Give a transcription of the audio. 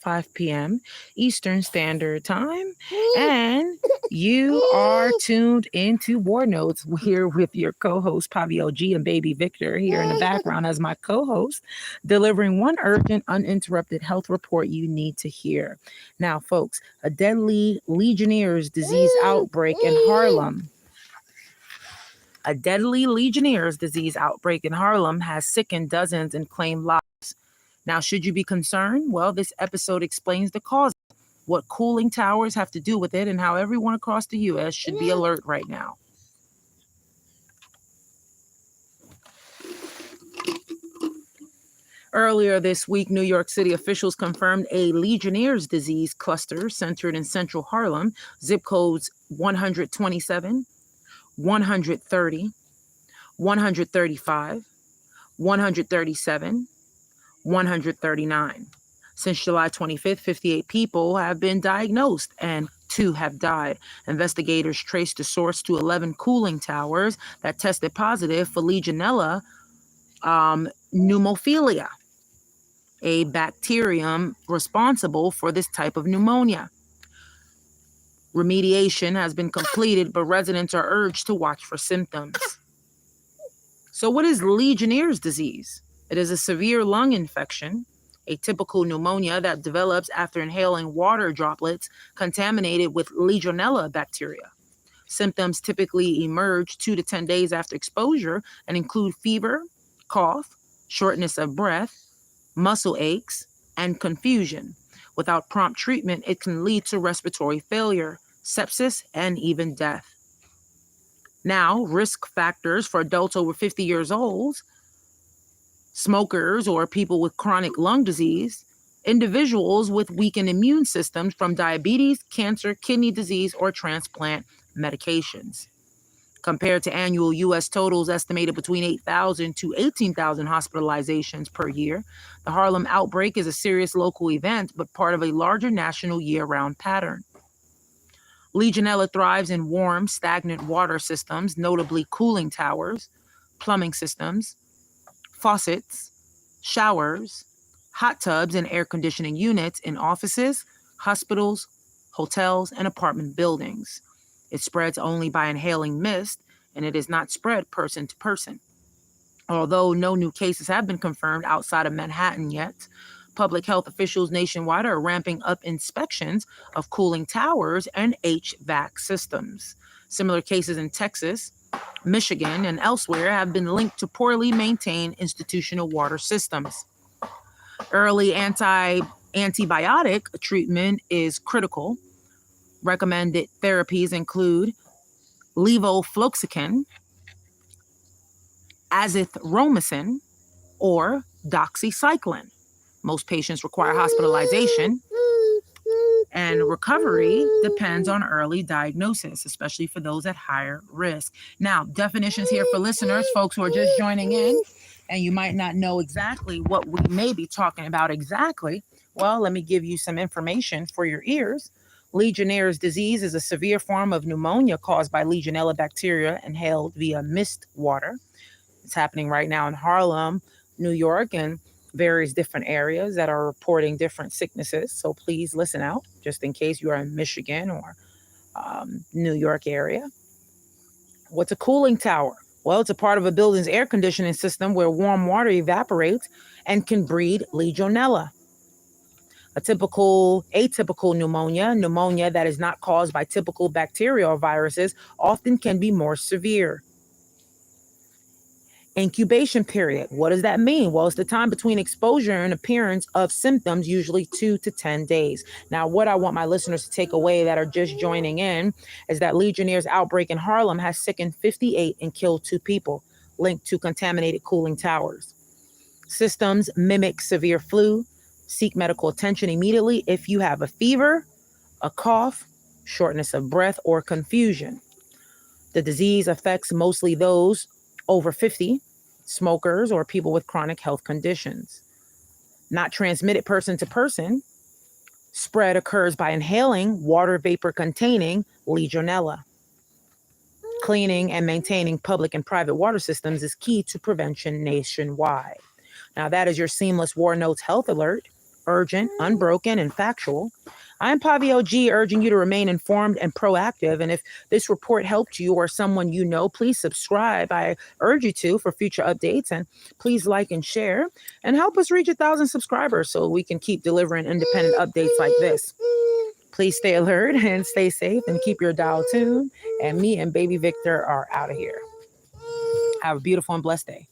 5 p.m. Eastern Standard Time. And you are tuned into War Notes here with your co-host, Pavio G, and baby Victor here in the background as my co-host, delivering one urgent, uninterrupted health report you need to hear. Now, folks, a deadly Legionnaires disease outbreak in Harlem. A deadly Legionnaires disease outbreak in Harlem has sickened dozens and claimed lives. Now, should you be concerned? Well, this episode explains the cause, what cooling towers have to do with it, and how everyone across the U.S. should be alert right now. Earlier this week, New York City officials confirmed a Legionnaires disease cluster centered in central Harlem, zip codes 127, 130, 135, 137, 139. Since July 25th, 58 people have been diagnosed and 2 have died. Investigators traced the source to 11 cooling towers that tested positive for Legionella pneumophilia, a bacterium responsible for this type of pneumonia. Remediation has been completed, but residents are urged to watch for symptoms. So what is Legionnaires' disease? It is a severe lung infection, a typical pneumonia that develops after inhaling water droplets contaminated with Legionella bacteria. Symptoms typically emerge 2 to 10 days after exposure and include fever, cough, shortness of breath, muscle aches, and confusion. Without prompt treatment, it can lead to respiratory failure, sepsis, and even death. Now, risk factors for adults over 50 years old, smokers or people with chronic lung disease, individuals with weakened immune systems from diabetes, cancer, kidney disease, or transplant medications. Compared to annual U.S. totals estimated between 8,000 to 18,000 hospitalizations per year, the Harlem outbreak is a serious local event, but part of a larger national year-round pattern. Legionella thrives in warm, stagnant water systems, notably cooling towers, plumbing systems, faucets, showers, hot tubs, and air conditioning units in offices, hospitals, hotels, and apartment buildings. It spreads only by inhaling mist, and it is not spread person to person. Although no new cases have been confirmed outside of Manhattan yet, public health officials nationwide are ramping up inspections of cooling towers and HVAC systems. Similar cases in Texas, Michigan, and elsewhere have been linked to poorly maintained institutional water systems. Early antibiotic treatment is critical. Recommended therapies include levofloxacin, azithromycin, or doxycycline. Most patients require hospitalization, and recovery depends on early diagnosis, especially for those at higher risk. Now, definitions here for listeners, folks who are just joining in, and you might not know exactly what we may be talking about exactly. Well, let me give you some information for your ears. Legionnaire's disease is a severe form of pneumonia caused by Legionella bacteria inhaled via mist water. It's happening right now in Harlem, New York, and various different areas that are reporting different sicknesses. So please listen out, just in case you are in Michigan or New York area. What's a cooling tower? Well, it's a part of a building's air conditioning system where warm water evaporates and can breed Legionella. Atypical pneumonia that is not caused by typical bacteria or viruses, often can be more severe. Incubation period. What does that mean? Well, it's the time between exposure and appearance of symptoms, usually 2 to 10 days. Now, what I want my listeners to take away that are just joining in is that Legionnaires' outbreak in Harlem has sickened 58 and killed 2 people, linked to contaminated cooling towers. Symptoms mimic severe flu. Seek medical attention immediately if you have a fever, a cough, shortness of breath, or confusion. The disease affects mostly those over 50, smokers, or people with chronic health conditions. Not transmitted person to person. Spread occurs by inhaling water vapor containing Legionella. Cleaning and maintaining public and private water systems is key to prevention nationwide. Now, that is your seamless War Notes health alert. urgent, unbroken, and factual. I'm Pavio G, urging you to remain informed and proactive. And if this report helped you or someone you know, please subscribe. I urge you to for future updates. And please like and share and help us reach 1,000 subscribers so we can keep delivering independent updates like this. Please stay alert and stay safe and keep your dial tuned. And me and baby Victor are out of here. Have a beautiful and blessed day.